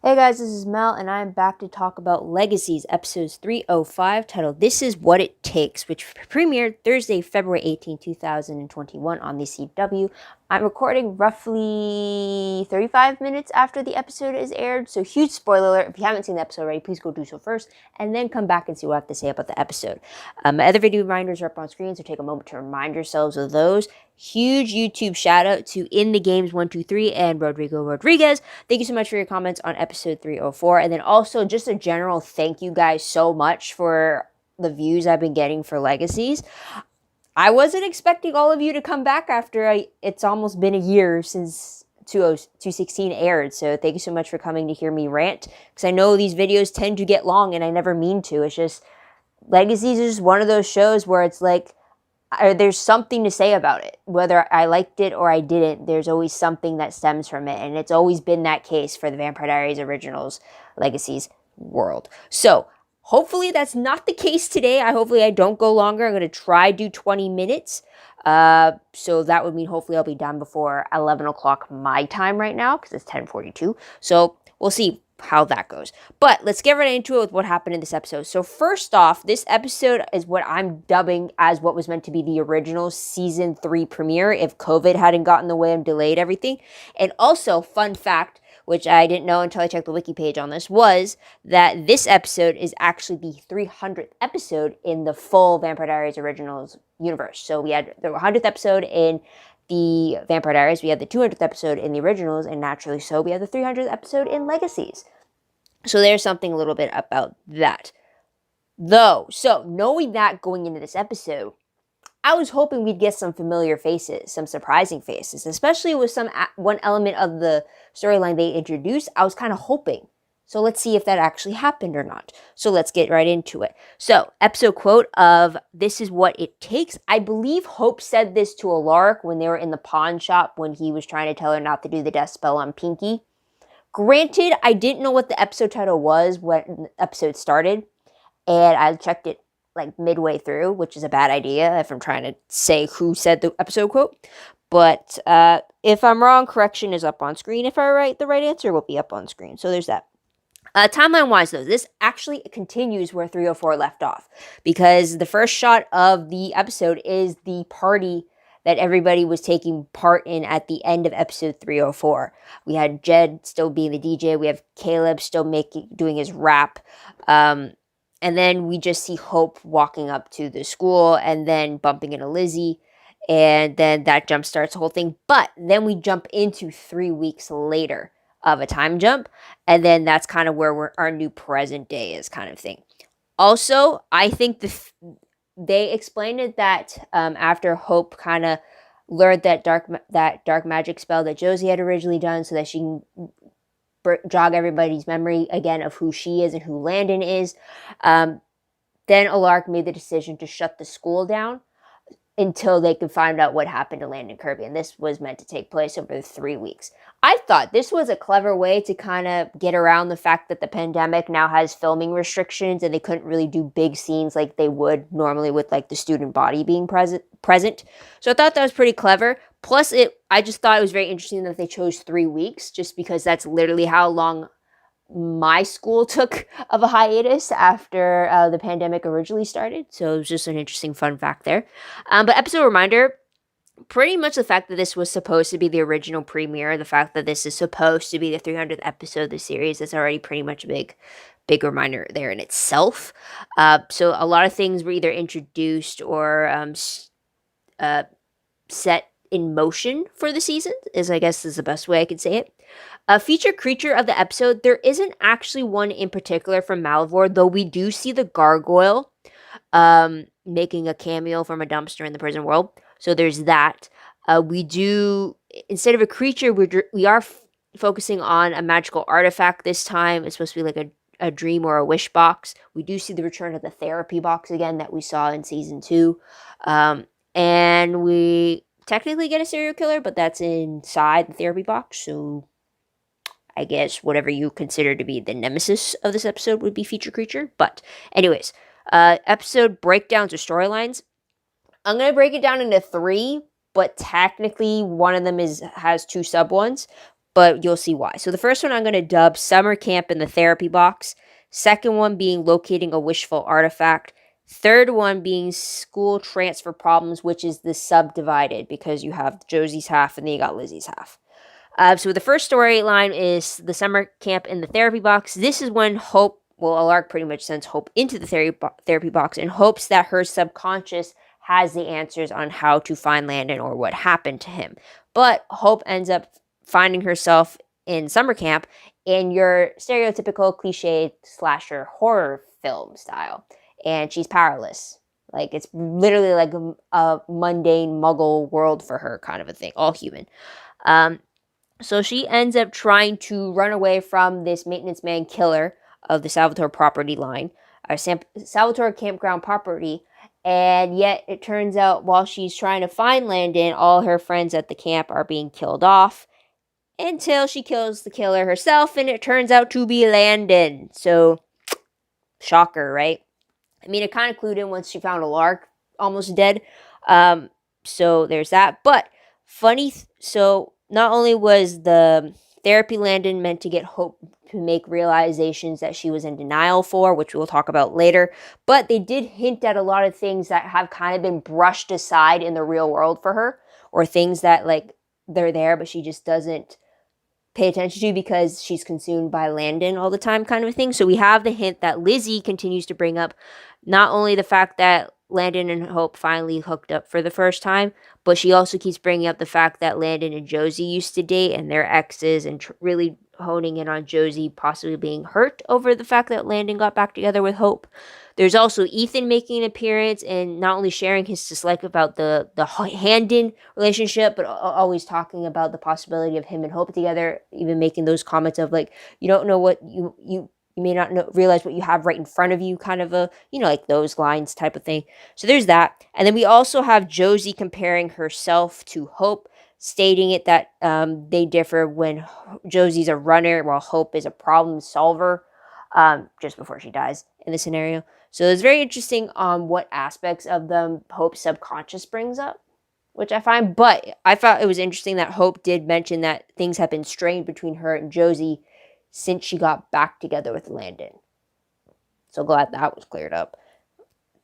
Hey guys, this is Mel, and I'm back to talk about Legacies, episodes 305, titled This Is What It Takes, which premiered Thursday, February 18, 2021 on the CW. I'm recording roughly 35 minutes after the episode is aired, so huge spoiler alert. If you haven't seen the episode already, please go do so first, and then come back and see what I have to say about the episode. My other video reminders are up on screen, so take a moment to remind yourselves of those. Huge YouTube shout out to In the Games 123 and Rodrigo Rodriguez. Thank you so much for your comments on episode 304. And then also just a general thank you guys so much for the views I've been getting for Legacies. I wasn't expecting all of you to come back after it's almost been a year since 216 aired. So thank you so much for coming to hear me rant. Because I know these videos tend to get long and I never mean to. It's just Legacies is just one of those shows where it's like, there's something to say about it. Whether I liked it or I didn't, there's always something that stems from it. And it's always been that case for the Vampire Diaries Originals Legacies world. So hopefully that's not the case today. Hopefully I don't go longer. I'm going to try do 20 minutes. So that would mean hopefully I'll be done before 11 o'clock my time right now because it's 10:42. So we'll see how that goes. But let's get right into it with what happened in this episode. So first off, this episode is what I'm dubbing as what was meant to be the original season 3 premiere if COVID hadn't gotten in the way and delayed everything. And also, fun fact, which I didn't know until I checked the wiki page on this, was that this episode is actually the 300th episode in the full Vampire Diaries Originals universe. So we had the 100th episode in the Vampire Diaries, we had the 200th episode in the originals, and naturally so, we have the 300th episode in Legacies. So there's something a little bit about that. Though, so knowing that going into this episode, I was hoping we'd get some familiar faces, some surprising faces, especially with one element of the storyline they introduced. I was kind of hoping. So let's see if that actually happened or not. So let's get right into it. So, episode quote of This Is What It Takes. I believe Hope said this to Alaric when they were in the pawn shop when he was trying to tell her not to do the death spell on Pinky. Granted, I didn't know what the episode title was when the episode started, and I checked it like midway through, which is a bad idea if I'm trying to say who said the episode quote. But if I'm wrong, correction is up on screen. If I write the right answer, it will be up on screen. So there's that. Timeline-wise, though, this actually continues where 304 left off, because the first shot of the episode is the party that everybody was taking part in at the end of episode 304. We had Jed still being the DJ. We have Caleb still doing his rap. And then we just see Hope walking up to the school and then bumping into Lizzie. And then that jump starts the whole thing. But then we jump into 3 weeks later of a time jump, and then that's kind of where our new present day is, kind of thing. Also, I think they explained it that after Hope kind of learned that dark magic spell that Josie had originally done, so that she can jog everybody's memory again of who she is and who Landon is. Then Alaric made the decision to shut the school down until they could find out what happened to Landon Kirby. And this was meant to take place over the 3 weeks. I thought this was a clever way to kind of get around the fact that the pandemic now has filming restrictions and they couldn't really do big scenes like they would normally with like the student body being present. So I thought that was pretty clever. Plus, I just thought it was very interesting that they chose 3 weeks, just because that's literally how long my school took of a hiatus after the pandemic originally started. So it was just an interesting fun fact there. But episode reminder, pretty much the fact that this was supposed to be the original premiere, the fact that this is supposed to be the 300th episode of the series, is already pretty much a big reminder there in itself. So a lot of things were either introduced or set in motion for the season, I guess is the best way I could say it. A featured creature of the episode, there isn't actually one in particular from Malivore, though we do see the gargoyle making a cameo from a dumpster in the prison world. So there's that. We do, instead of a creature, we are focusing on a magical artifact this time. It's supposed to be like a dream or a wish box. We do see the return of the therapy box again that we saw in season 2. And we technically get a serial killer, but that's inside the therapy box. So I guess whatever you consider to be the nemesis of this episode would be feature creature. But anyways, episode breakdowns or storylines. I'm going to break it down into 3, but technically one of them has 2 sub ones. but you'll see why. So the first one I'm going to dub Summer Camp in the Therapy Box. Second one being Locating a Wishful Artifact. Third one being School Transfer Problems, which is the subdivided, because you have Josie's half and then you got Lizzie's half. So the first storyline is the Summer Camp in the Therapy Box. This is when Hope, well, Alark pretty much sends Hope into the therapy box in hopes that her subconscious has the answers on how to find Landon or what happened to him. But Hope ends up finding herself in summer camp in your stereotypical cliche slasher horror film style. And she's powerless. Like, it's literally like a mundane muggle world for her kind of a thing, all human. So she ends up trying to run away from this maintenance man killer of the Salvatore property line, Salvatore campground property. And yet it turns out while she's trying to find Landon, all her friends at the camp are being killed off until she kills the killer herself, and it turns out to be Landon. So, shocker, right? I mean, it kind of clued in once she found Alark almost dead. So there's that. But funny, so not only was the therapy Landon meant to get Hope to make realizations that she was in denial for, which we'll talk about later, but they did hint at a lot of things that have kind of been brushed aside in the real world for her, or things that, like, they're there, but she just doesn't pay attention to because she's consumed by Landon all the time, kind of a thing. So we have the hint that Lizzie continues to bring up not only the fact that Landon and Hope finally hooked up for the first time, but she also keeps bringing up the fact that Landon and Josie used to date and they're exes, and really honing in on Josie possibly being hurt over the fact that Landon got back together with Hope. There's also Ethan making an appearance and not only sharing his dislike about the Handon relationship, but always talking about the possibility of him and Hope together, even making those comments of, like, you don't know what you may not realize what you have right in front of you, kind of a, like those lines type of thing. So there's that. And then we also have Josie comparing herself to Hope, stating it that they differ when Josie's a runner while Hope is a problem solver, just before she dies in the scenario. So it's very interesting on what aspects of them Hope's subconscious brings up, which I find. But I thought it was interesting that Hope did mention that things have been strained between her and Josie since she got back together with Landon. So glad that was cleared up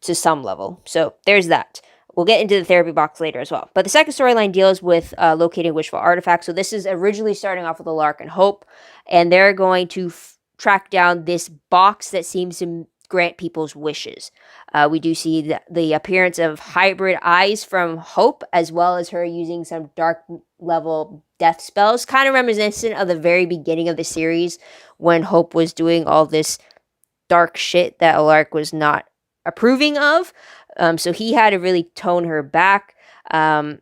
to some level. So there's that. We'll get into the therapy box later as well. But the second storyline deals with locating wishful artifacts. So this is originally starting off with Alark and Hope, and they're going to track down this box that seems to grant people's wishes. We do see the appearance of hybrid eyes from Hope, as well as her using some dark level death spells, kind of reminiscent of the very beginning of the series when Hope was doing all this dark shit that Alark was not approving of. So he had to really tone her back. And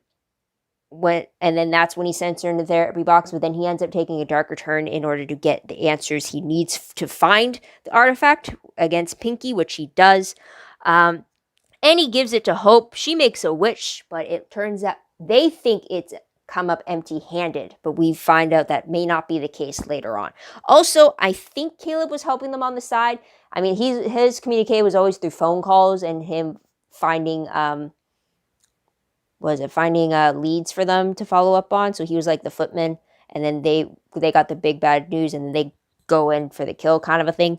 then that's when he sends her in the therapy box, but then he ends up taking a darker turn in order to get the answers he needs to find the artifact against Pinky, which he does. And he gives it to Hope. She makes a wish, but it turns out they think it's come up empty-handed, but we find out that may not be the case later on. Also, I think Caleb was helping them on the side. I mean, his communique was always through phone calls and him finding leads for them to follow up on. So he was like the footman, and then they got the big bad news, and then they go in for the kill, kind of a thing.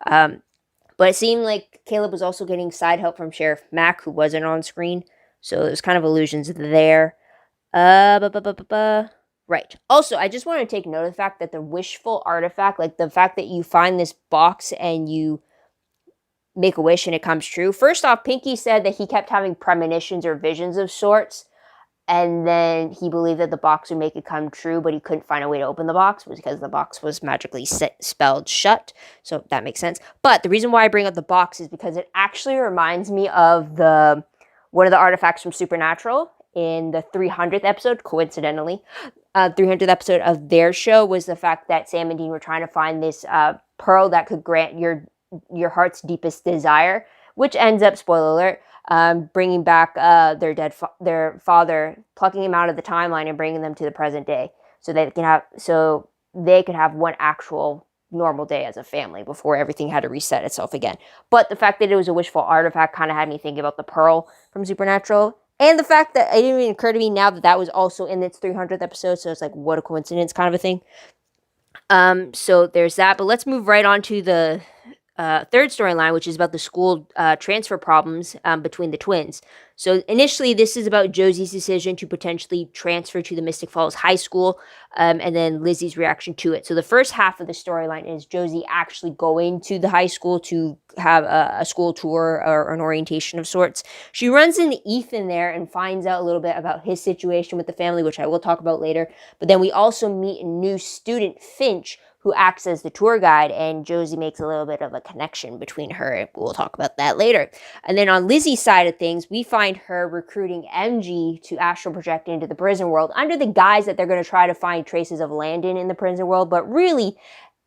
But it seemed like Caleb was also getting side help from Sheriff Mack, who wasn't on screen. So there's kind of illusions there. Right. Also, I just want to take note of the fact that the wishful artifact, like the fact that you find this box and you make a wish and it comes true. First off, Pinky said that he kept having premonitions or visions of sorts, and then he believed that the box would make it come true, but he couldn't find a way to open the box because the box was magically spelled shut. So that makes sense. But the reason why I bring up the box is because it actually reminds me of one of the artifacts from Supernatural in the 300th episode, coincidentally. 300th episode of their show was the fact that Sam and Dean were trying to find this pearl that could grant your heart's deepest desire, which ends up, spoiler alert, bringing back their father, plucking him out of the timeline and bringing them to the present day, so they could have one actual normal day as a family before everything had to reset itself again. But the fact that it was a wishful artifact kind of had me thinking about the pearl from Supernatural. And the fact that it didn't even occur to me now that that was also in its 300th episode, so it's like, what a coincidence kind of a thing. So there's that, but let's move right on to the third storyline, which is about the school transfer problems between the twins. So initially, this is about Josie's decision to potentially transfer to the Mystic Falls High School, and then Lizzie's reaction to it. So the first half of the storyline is Josie actually going to the high school to have a school tour or an orientation of sorts. She runs into Ethan there and finds out a little bit about his situation with the family, which I will talk about later. But then we also meet a new student, Finch, who acts as the tour guide, and Josie makes a little bit of a connection between her. We'll talk about that later. And then on Lizzie's side of things, we find her recruiting MG to astral project into the prison world under the guise that they're going to try to find traces of Landon in the prison world. But really,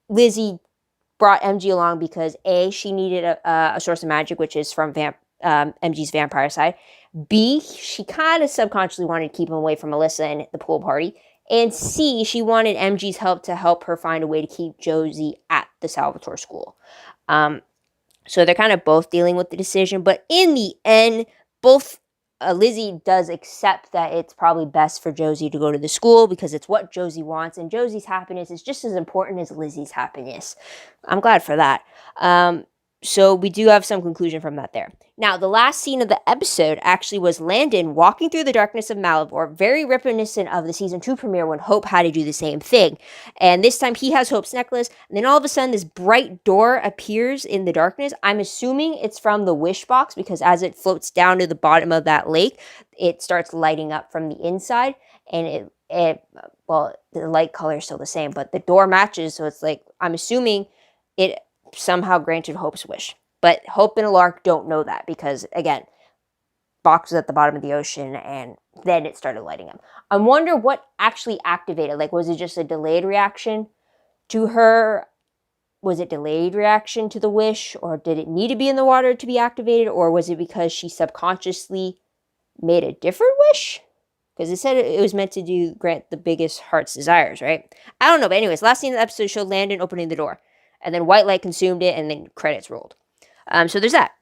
Lizzie brought MG along because A, she needed a source of magic, which is from MG's vampire side. B, she kind of subconsciously wanted to keep him away from Melissa and the pool party. And C, she wanted MG's help to help her find a way to keep Josie at the Salvatore school. So they're kind of both dealing with the decision. But in the end, both Lizzie does accept that it's probably best for Josie to go to the school because it's what Josie wants. And Josie's happiness is just as important as Lizzie's happiness. I'm glad for that. So we do have some conclusion from that there. Now, the last scene of the episode actually was Landon walking through the darkness of Malivore, very reminiscent of the season 2 premiere when Hope had to do the same thing. And this time he has Hope's necklace, and then all of a sudden this bright door appears in the darkness. I'm assuming it's from the wish box because as it floats down to the bottom of that lake, it starts lighting up from the inside, and well, the light color is still the same, but the door matches, so it's like, I'm assuming it somehow granted Hope's wish. But Hope and Alark don't know that because, again, box was at the bottom of the ocean and then it started lighting up. I wonder what actually activated. Like, was it just a delayed reaction to her? Was it delayed reaction to the wish? Or did it need to be in the water to be activated? Or was it because she subconsciously made a different wish? Because it said it was meant to grant the biggest heart's desires, right? I don't know. But anyways, last scene of the episode showed Landon opening the door. And then white light consumed it, and then credits rolled. So there's that.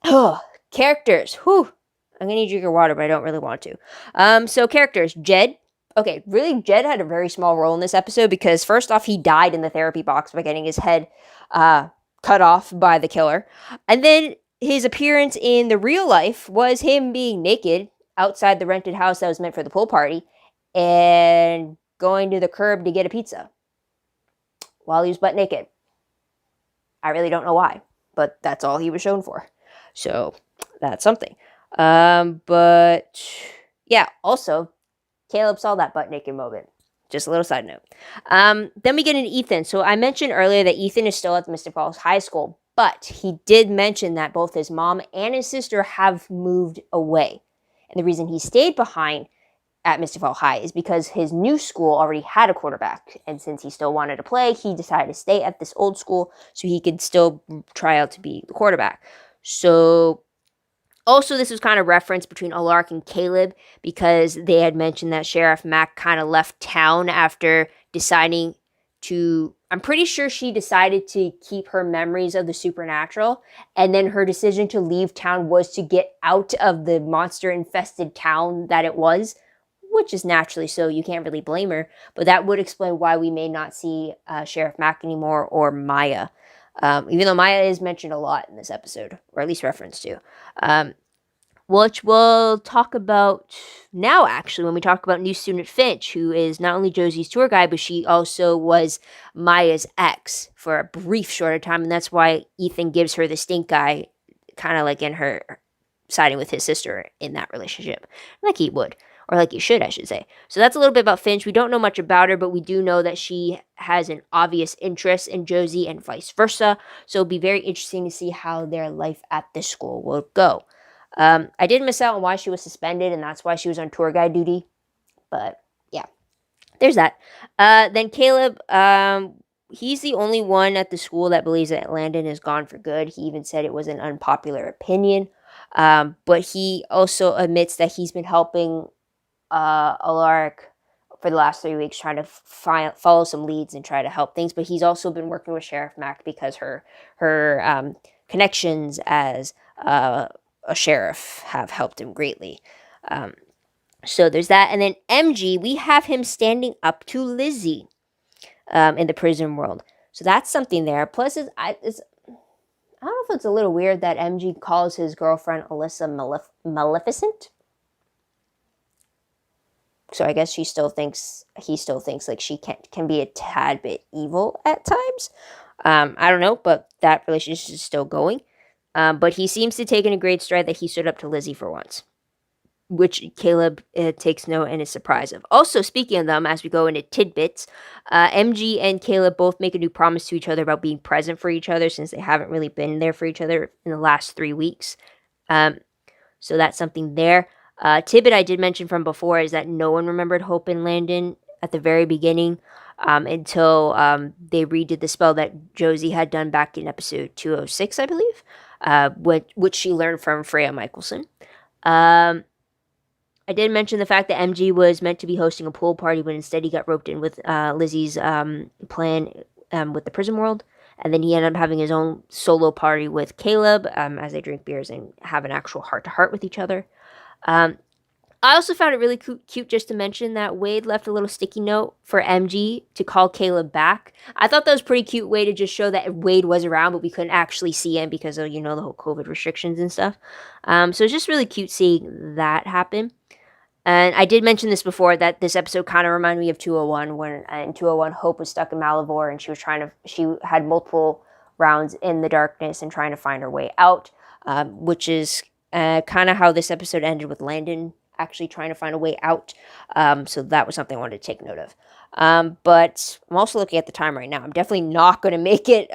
Oh, characters. Whew. I'm going to need to drink your water, but I don't really want to. So characters. Jed. Okay, really, Jed had a very small role in this episode because first off, he died in the therapy box by getting his head cut off by the killer. And then his appearance in the real life was him being naked outside the rented house that was meant for the pool party and going to the curb to get a pizza while he was butt naked. I really don't know why, but that's all he was shown for. So that's something. But yeah, also, Caleb saw that butt naked moment. Just a little side note. Then we get into Ethan. So I mentioned earlier that Ethan is still at the Mystic Falls High School, but he did mention that both his mom and his sister have moved away. And the reason he stayed behind at Mystic Falls High is because his new school already had a quarterback. And since he still wanted to play, he decided to stay at this old school so he could still try out to be the quarterback. So also this was kind of reference between Alark and Caleb because they had mentioned that Sheriff Mack kind of left town after deciding to, I'm pretty sure she decided to keep her memories of the supernatural, and then her decision to leave town was to get out of the monster-infested town that it was, which is naturally so, you can't really blame her, but that would explain why we may not see Sheriff Mack anymore or Maya, even though Maya is mentioned a lot in this episode, or at least referenced to, which we'll talk about now, actually, when we talk about new student Finch, who is not only Josie's tour guide, but she also was Maya's ex for a brief shorter time, and that's why Ethan gives her the stink eye, kind of like in her siding with his sister in that relationship, like he would. Or like you should, I should say. So that's a little bit about Finch. We don't know much about her, but we do know that she has an obvious interest in Josie and vice versa. So it'll be very interesting to see how their life at this school will go. I did miss out on why she was suspended, and that's why she was on tour guide duty. But yeah, there's that. Then Caleb, he's the only one at the school that believes that Landon is gone for good. He even said it was an unpopular opinion. But he also admits that he's been helping Alark for the last 3 weeks trying to follow some leads and try to help things, but he's also been working with Sheriff Mack because her connections as a sheriff have helped him greatly. So there's that. And then MG, we have him standing up to Lizzie in the prison world. So that's something there. Plus, I don't know if it's a little weird that MG calls his girlfriend Alyssa Maleficent. So I guess he still thinks like she can be a tad bit evil at times. I don't know, but that relationship is still going. But he seems to take in a great stride that he stood up to Lizzie for once, which Caleb takes note and is surprised of. Also, speaking of them, as we go into tidbits, MG and Caleb both make a new promise to each other about being present for each other since they haven't really been there for each other in the last 3 weeks. So that's something there. Tidbit I did mention from before is that no one remembered Hope and Landon at the very beginning until they redid the spell that Josie had done back in episode 206, I believe, which she learned from Freya Michelson. I did mention the fact that MG was meant to be hosting a pool party, but instead he got roped in with Lizzie's plan with the prison world. And then he ended up having his own solo party with Caleb as they drink beers and have an actual heart-to-heart with each other. I also found it really cute just to mention that Wade left a little sticky note for MG to call Caleb back. I thought that was a pretty cute way to just show that Wade was around, but we couldn't actually see him because of, the whole COVID restrictions and stuff. So it's just really cute seeing that happen. And I did mention this before, that this episode kind of reminded me of 201, when in 201 Hope was stuck in Malivore and she had multiple rounds in the darkness and trying to find her way out, which is kind of how this episode ended, with Landon actually trying to find a way out. So that was something I wanted to take note of. But I'm also looking at the time right now. I'm definitely not going to make it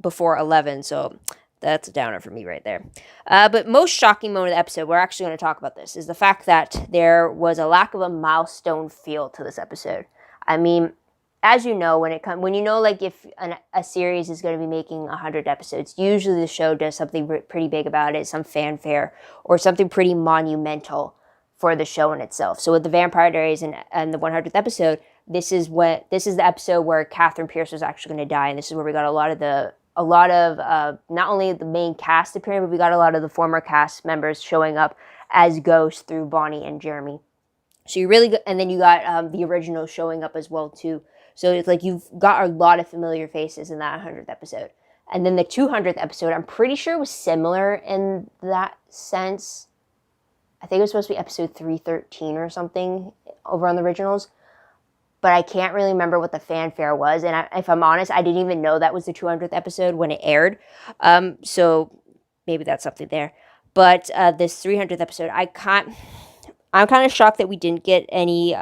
before 11, so that's a downer for me right there. But most shocking moment of the episode, we're actually going to talk about this, is the fact that there was a lack of a milestone feel to this episode. I mean, as you know, when you know, like, if a series is going to be making 100 episodes, usually the show does something pretty big about it, some fanfare, or something pretty monumental for the show in itself. So with the Vampire Diaries and the 100th episode, this is the episode where Catherine Pierce was actually going to die, and this is where we got a lot of not only the main cast appearing, but we got a lot of the former cast members showing up as ghosts through Bonnie and Jeremy. So and then you got the original showing up as well too. So it's like you've got a lot of familiar faces in that 100th episode. And then the 200th episode, I'm pretty sure was similar in that sense. I think it was supposed to be episode 313 or something over on the originals. But I can't really remember what the fanfare was. And if I'm honest, I didn't even know that was the 200th episode when it aired. So maybe that's something there. But this 300th episode, I'm kind of shocked that we didn't get any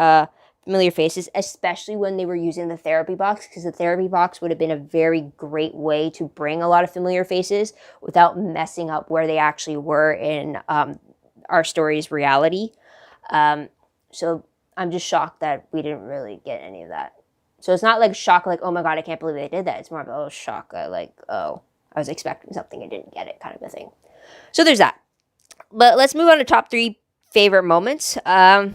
familiar faces, especially when they were using the therapy box, because the therapy box would have been a very great way to bring a lot of familiar faces without messing up where they actually were in our story's reality. So I'm just shocked that we didn't really get any of that. So it's not like shock, like, oh my god, I can't believe they did that. It's more of a shock, like, oh, I was expecting something and didn't get it, kind of a thing. So there's that. But let's move on to top 3 favorite moments.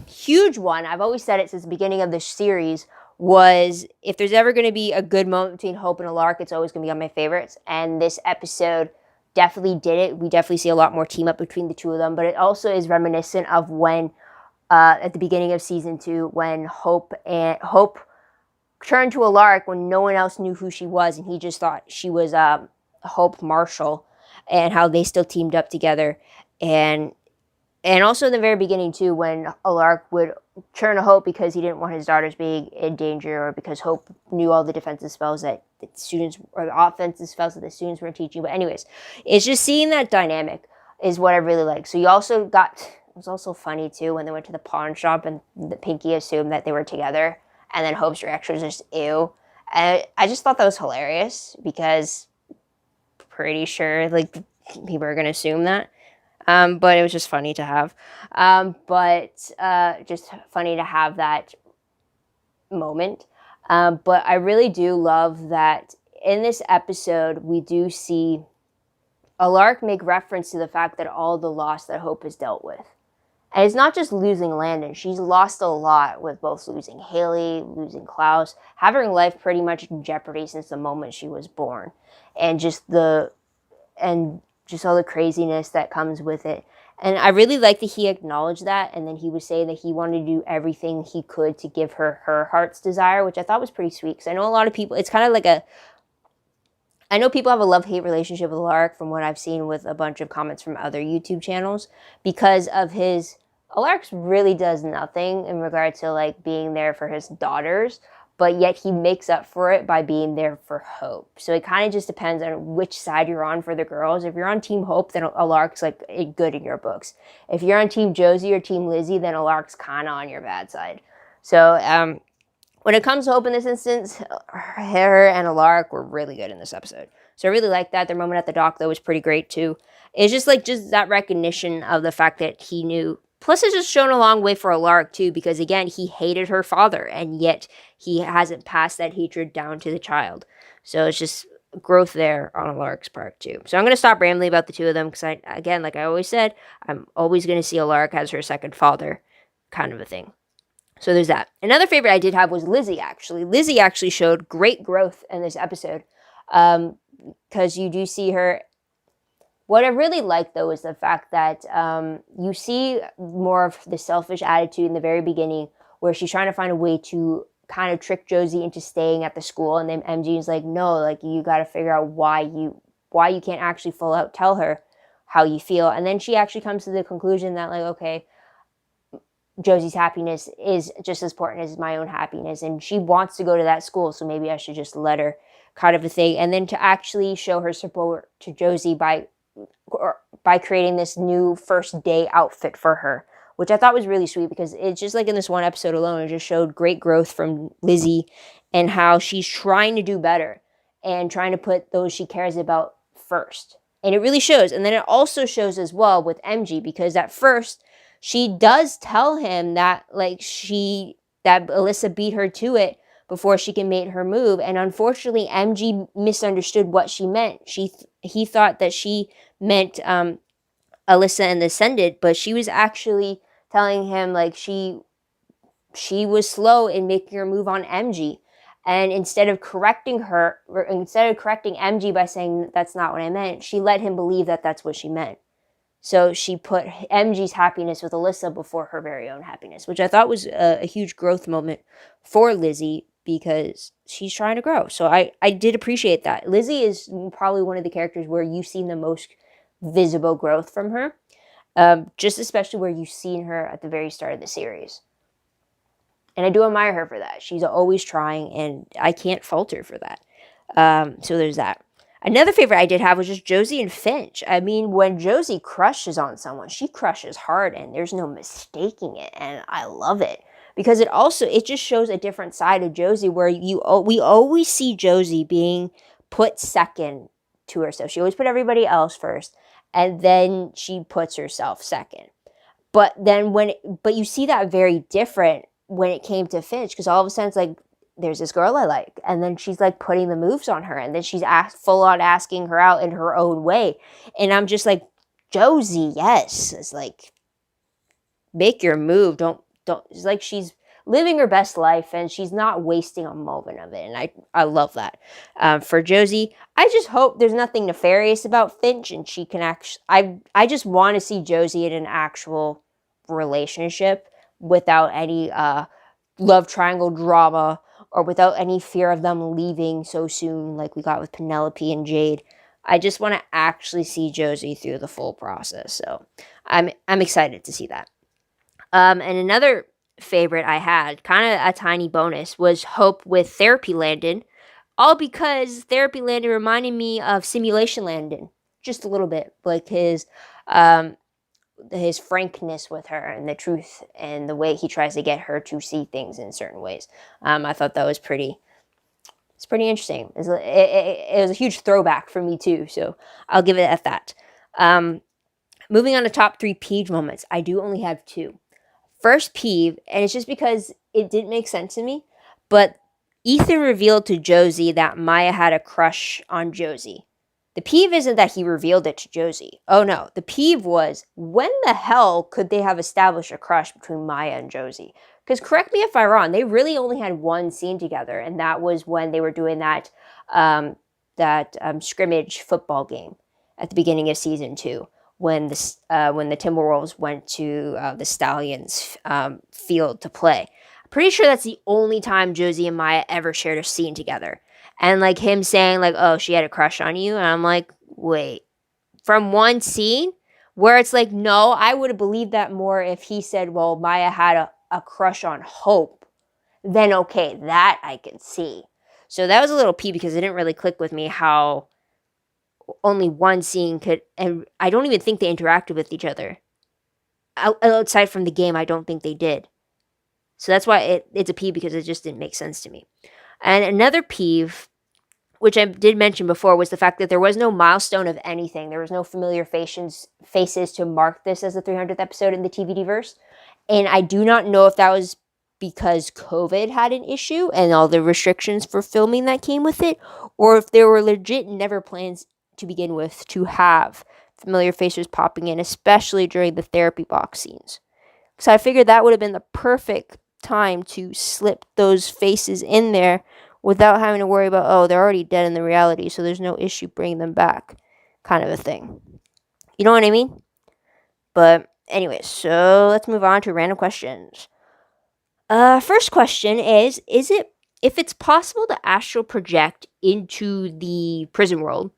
Huge one, I've always said it since the beginning of this series, was if there's ever going to be a good moment between Hope and Alark, it's always going to be on my favorites. And this episode definitely did it. We definitely see a lot more team up between the two of them, but it also is reminiscent of when at the beginning of season 2, when Hope turned to Alark when no one else knew who she was, and he just thought she was Hope Marshall, and how they still teamed up together. And also in the very beginning too, when Alark would turn to Hope because he didn't want his daughters being in danger, or because Hope knew all the defensive spells that the students, or the offensive spells that the students weren't teaching. But anyways, it's just seeing that dynamic is what I really like. So you also got, it was also funny too when they went to the pawn shop and the Pinky assumed that they were together, and then Hope's reaction was just ew. And I just thought that was hilarious, because pretty sure like people are gonna assume that. But it was just funny to have. Just funny to have that moment. But I really do love that in this episode, we do see Alark make reference to the fact that all the loss that Hope has dealt with. And it's not just losing Landon. She's lost a lot, with both losing Haley, losing Klaus, having her life pretty much in jeopardy since the moment she was born. And just all the craziness that comes with it. And I really like that he acknowledged that, and then he was saying that he wanted to do everything he could to give her her heart's desire, which I thought was pretty sweet. Because I know a lot of people, it's kind of like I know people have a love-hate relationship with Alaric from what I've seen with a bunch of comments from other YouTube channels because of his... Alaric really does nothing in regard to, like, being there for his daughters, but yet he makes up for it by being there for Hope. So it kind of just depends on which side you're on for the girls. If you're on Team Hope, then Alaric's, like, good in your books. If you're on Team Josie or Team Lizzie, then Alaric's kind of on your bad side. So, when it comes to Hope in this instance, her and Alaric were really good in this episode. So I really like that. Their moment at the dock, though, was pretty great, too. It's just that recognition of the fact that he knew. Plus, it's just shown a long way for Alaric, too, because, again, he hated her father, and yet he hasn't passed that hatred down to the child. So it's just growth there on Alaric's part, too. So I'm going to stop rambling about the two of them, because, again, like I always said, I'm always going to see Alaric as her second father, kind of a thing. So there's that. Another favorite I did have was Lizzie, actually. Lizzie actually showed great growth in this episode, because you do see her... What I really like, though, is the fact that you see more of the selfish attitude in the very beginning, where she's trying to find a way to kind of trick Josie into staying at the school, and then MG is like, no, like, you got to figure out why you can't actually full out tell her how you feel. And then she actually comes to the conclusion that, like, okay, Josie's happiness is just as important as my own happiness, and she wants to go to that school, so maybe I should just let her, kind of a thing. And then to actually show her support to Josie by creating this new first day outfit for her, which I thought was really sweet, because it's just like in this one episode alone, it just showed great growth from Lizzie and how she's trying to do better and trying to put those she cares about first. And it really shows. And then it also shows as well with MG, because at first she does tell him that, like, that Alyssa beat her to it before she can make her move. And unfortunately, MG misunderstood what she meant. He thought that she meant Alyssa and the Ascendant, but she was actually telling him, like, she was slow in making her move on MG. And instead of correcting MG by saying that's not what I meant, she let him believe that that's what she meant. So she put MG's happiness with Alyssa before her very own happiness, which I thought was a huge growth moment for Lizzie, because she's trying to grow. So I did appreciate that. Lizzie is probably one of the characters where you've seen the most visible growth from her, just especially where you've seen her at the very start of the series. And I do admire her for that. She's always trying, and I can't fault her for that. So there's that. Another favorite I did have was just Josie and Finch. I mean, when Josie crushes on someone, she crushes hard, and there's no mistaking it, and I love it. Because it just shows a different side of Josie, where we always see Josie being put second to herself. She always put everybody else first, and then she puts herself second. But you see that very different when it came to Finch, because all of a sudden it's like, there's this girl I like, and then she's like putting the moves on her, and then she's full on asking her out in her own way, and I'm just like, Josie, yes, it's like, make your move, don't. It's like she's living her best life, and she's not wasting a moment of it, and I love that. For Josie, I just hope there's nothing nefarious about Finch, and she can actually, I just want to see Josie in an actual relationship without any love triangle drama, or without any fear of them leaving so soon like we got with Penelope and Jade. I just want to actually see Josie through the full process. So I'm excited to see that. And another favorite I had, kind of a tiny bonus, was Hope with Therapy Landon. All because Therapy Landon reminded me of Simulation Landon. Just a little bit. Like his frankness with her, and the truth, and the way he tries to get her to see things in certain ways. I thought that was pretty interesting. It was a huge throwback for me too, so I'll give it at that. Moving on to top 3 peeve moments, I do only have 2. First peeve, and it's just because it didn't make sense to me, but Ethan revealed to Josie that Maya had a crush on Josie. The peeve isn't that he revealed it to Josie. Oh no, the peeve was, when the hell could they have established a crush between Maya and Josie? Because correct me if I'm wrong, they really only had one scene together, and that was when they were doing that scrimmage football game at the beginning of season 2. when the Timberwolves went to the Stallions field to play. I'm pretty sure that's the only time Josie and Maya ever shared a scene together. And like him saying like, "Oh, she had a crush on you," and I'm like, wait, from one scene where it's like, no, I would have believed that more if he said, well, Maya had a crush on Hope. Then okay, that I can see. So that was a little pee because it didn't really click with me how only one scene could, and I don't even think they interacted with each other. Outside from the game, I don't think they did. So that's why it's a pee because it just didn't make sense to me. And another peeve, which I did mention before, was the fact that there was no milestone of anything. There was no familiar faces to mark this as the 300th episode in the TVD-verse. And I do not know if that was because COVID had an issue and all the restrictions for filming that came with it, or if there were legit never plans to begin with to have familiar faces popping in, especially during the therapy box scenes. So I figured that would have been the perfect time to slip those faces in there without having to worry about, oh, they're already dead in the reality, so there's no issue bringing them back, kind of a thing. You know what I mean? But anyways, so let's move on to random questions. First question is it, if it's possible to astral project into the prison world,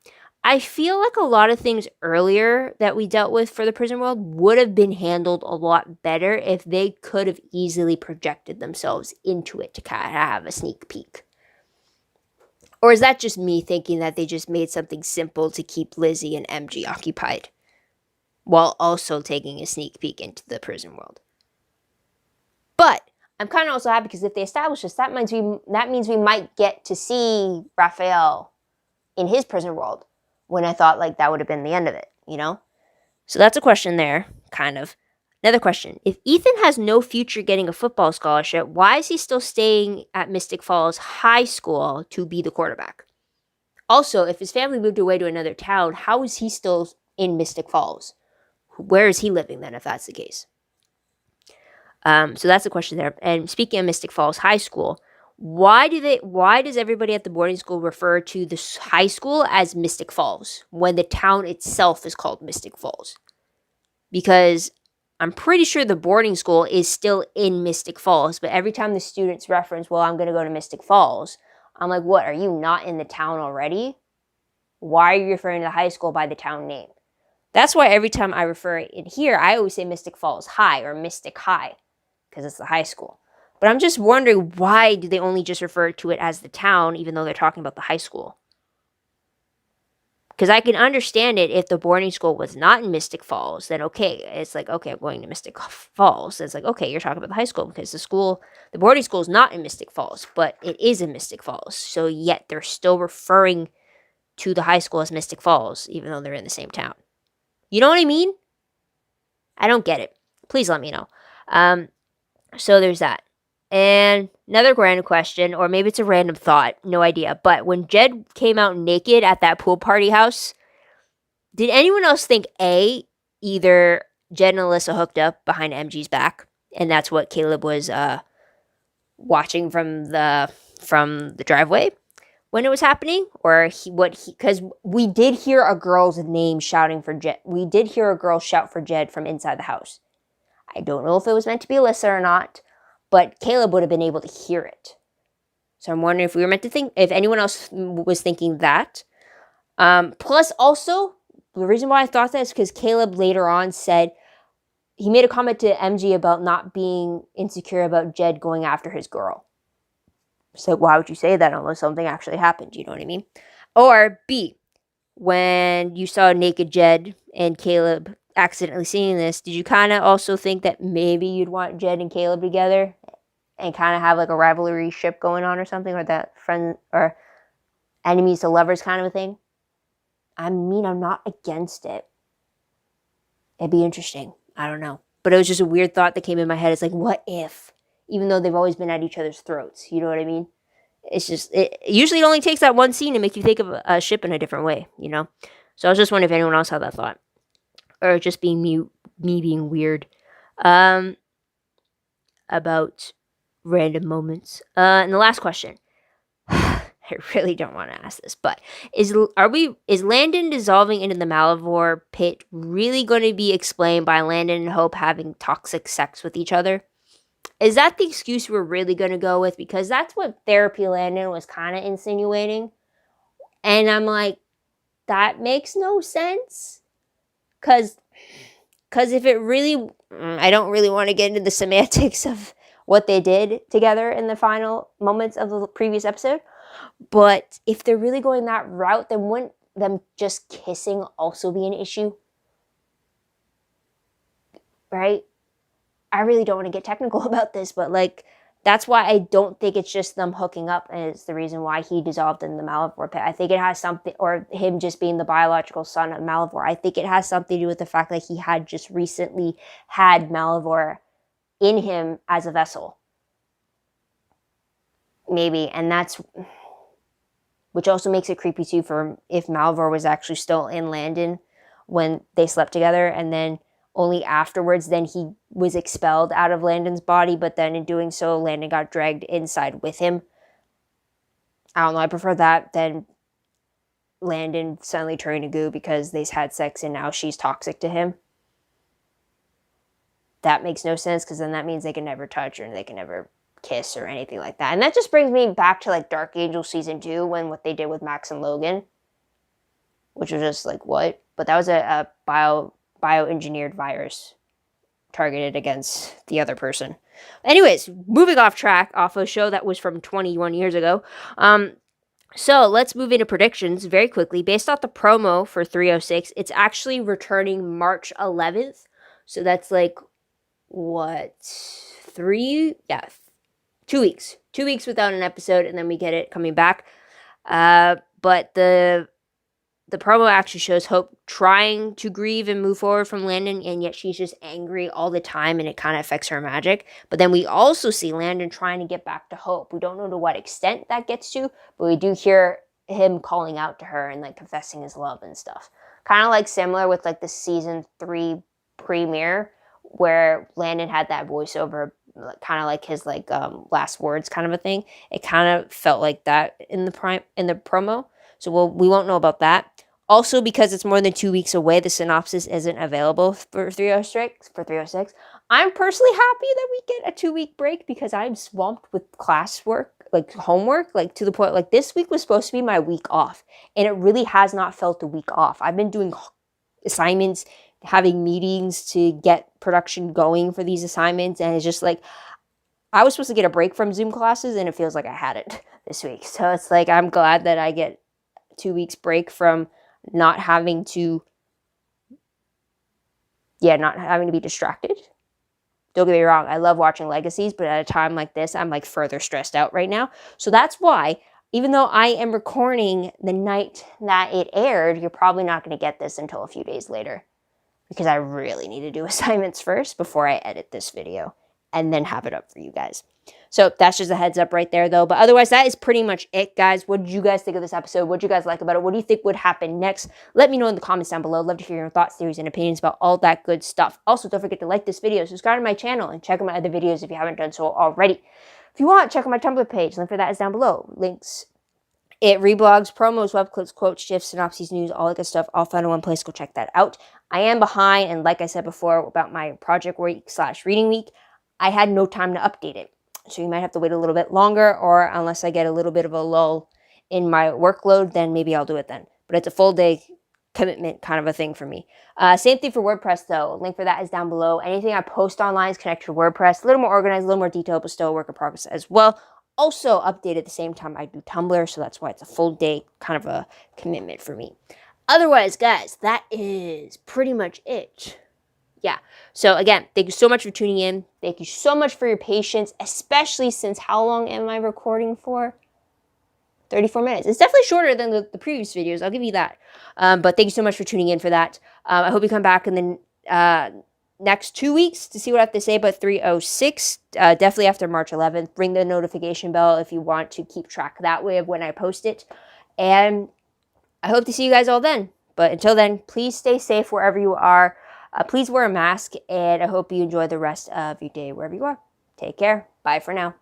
I feel like a lot of things earlier that we dealt with for the prison world would have been handled a lot better if they could have easily projected themselves into it to kind of have a sneak peek. Or is that just me thinking that they just made something simple to keep Lizzie and MG occupied while also taking a sneak peek into the prison world? But I'm kind of also happy because if they establish this, that means we might get to see Raphael in his prison world, when I thought like that would have been the end of it, you know? So that's a question there, kind of. Another question. If Ethan has no future getting a football scholarship, why is he still staying at Mystic Falls High School to be the quarterback? Also, if his family moved away to another town, how is he still in Mystic Falls? Where is he living then, if that's the case? So that's the question there. And speaking of Mystic Falls High School, why does everybody at the boarding school refer to the high school as Mystic Falls when the town itself is called Mystic Falls? Because I'm pretty sure the boarding school is still in Mystic Falls, but every time the students reference, well, I'm going to go to Mystic Falls, I'm like, what, are you not in the town already? Why are you referring to the high school by the town name? That's why every time I refer in here, I always say Mystic Falls High or Mystic High, because it's the high school. But I'm just wondering, why do they only just refer to it as the town, even though they're talking about the high school? Because I can understand it if the boarding school was not in Mystic Falls, then okay, it's like, okay, I'm going to Mystic Falls. It's like, okay, you're talking about the high school because the boarding school is not in Mystic Falls, but it is in Mystic Falls. So yet they're still referring to the high school as Mystic Falls, even though they're in the same town. You know what I mean? I don't get it. Please let me know. So there's that. And another random question, or maybe it's a random thought, no idea. But when Jed came out naked at that pool party house, did anyone else think either Jed and Alyssa hooked up behind MG's back, and that's what Caleb was watching from the driveway when it was happening, or because we did hear a girl's name shouting for Jed. We did hear a girl shout for Jed from inside the house. I don't know if it was meant to be Alyssa or not, but Caleb would have been able to hear it. So I'm wondering if we were meant to think, if anyone else was thinking that. Plus, also, the reason why I thought that is because Caleb later on said, he made a comment to MG about not being insecure about Jed going after his girl. So why would you say that unless something actually happened? You know what I mean? Or B, when you saw naked Jed and Caleb accidentally seeing this, did you kind of also think that maybe you'd want Jed and Caleb together and kind of have like a rivalry ship going on or something, or that friend or enemies to lovers kind of a thing? I mean, I'm not against it. It'd be interesting. I don't know. But it was just a weird thought that came in my head. It's like, what if? Even though they've always been at each other's throats. You know what I mean? It's just, usually it only takes that one scene to make you think of a ship in a different way, you know? So I was just wondering if anyone else had that thought. Or just being me being weird. About random moments. And the last question. I really don't want to ask this, but is Landon dissolving into the Malivore pit really going to be explained by Landon and Hope having toxic sex with each other? Is that the excuse we're really going to go with? Because that's what Therapy Landon was kind of insinuating. And I'm like, that makes no sense. Because if it really... I don't really want to get into the semantics of what they did together in the final moments of the previous episode. But if they're really going that route, then wouldn't them just kissing also be an issue? Right? I really don't want to get technical about this, but like, that's why I don't think it's just them hooking up and it's the reason why he dissolved in the Malivore pit. I think it has something, or him just being the biological son of Malivore. I think it has something to do with the fact that he had just recently had Malivore in him as a vessel. Maybe, and that's... which also makes it creepy too for if Malivore was actually still in Landon when they slept together, and then only afterwards then he was expelled out of Landon's body, but then in doing so, Landon got dragged inside with him. I don't know, I prefer that than Landon suddenly turning to goo because they had sex and now she's toxic to him. That makes no sense, because then that means they can never touch her and they can never kiss or anything like that. And that just brings me back to like Dark Angel season 2, when what they did with Max and Logan, which was just like, what? But that was a bioengineered virus targeted against the other person. Anyways, moving off track, off a show that was from 21 years ago. So let's move into predictions very quickly. Based off the promo for 306, it's actually returning March 11th. So that's like, what, 2 weeks. 2 weeks without an episode, and then we get it coming back. But the promo actually shows Hope trying to grieve and move forward from Landon, and yet she's just angry all the time, and it kind of affects her magic. But then we also see Landon trying to get back to Hope. We don't know to what extent that gets to, but we do hear him calling out to her and like confessing his love and stuff. Kind of like similar with like the season 3 premiere, where Landon had that voiceover, kind of like his like last words kind of a thing. It kind of felt like that in the promo. So we won't know about that. Also, because it's more than 2 weeks away, the synopsis isn't available for 306. I'm personally happy that we get a 2-week break, because I'm swamped with classwork, like homework, like to the point like this week was supposed to be my week off, and it really has not felt a week off. I've been doing assignments, having meetings to get production going for these assignments, and it's just like, I was supposed to get a break from Zoom classes, and it feels like I had it this week. So it's like, I'm glad that I get 2 weeks break from not having to be distracted. Don't get me wrong, I love watching Legacies, but at a time like this, I'm like further stressed out right now. So that's why, even though I am recording the night that it aired, you're probably not going to get this until a few days later, because I really need to do assignments first before I edit this video and then have it up for you guys. So that's just a heads up right there, though. But otherwise, that is pretty much it, guys. What did you guys think of this episode? What did you guys like about it? What do you think would happen next? Let me know in the comments down below. Love to hear your thoughts, theories, and opinions about all that good stuff. Also, don't forget to like this video, subscribe to my channel, and check out my other videos if you haven't done so already. If you want, check out my Tumblr page. Link for that is down below. Links, it reblogs, promos, web clips, quotes, shifts, synopses, news, all that good stuff, all found in one place. Go check that out. I am behind, and like I said before about my project week / reading week, I had no time to update it. So you might have to wait a little bit longer, or unless I get a little bit of a lull in my workload, then maybe I'll do it then. But it's a full day commitment kind of a thing for me. Same thing for WordPress though. Link for that is down below. Anything I post online is connected to WordPress. A little more organized, a little more detailed, but still a work in progress as well. Also update at the same time I do Tumblr, so that's why it's a full day kind of a commitment for me. Otherwise, guys, that is pretty much it. Yeah, so again, thank you so much for tuning in. Thank you so much for your patience, especially since how long am I recording for? 34 minutes. It's definitely shorter than the previous videos, I'll give you that. But thank you so much for tuning in for that. I hope you come back in the next 2 weeks to see what I have to say about 306. Definitely after March 11th. Ring the notification bell if you want to keep track that way of when I post it. And I hope to see you guys all then. But until then, please stay safe wherever you are. Please wear a mask, and I hope you enjoy the rest of your day wherever you are. Take care. Bye for now.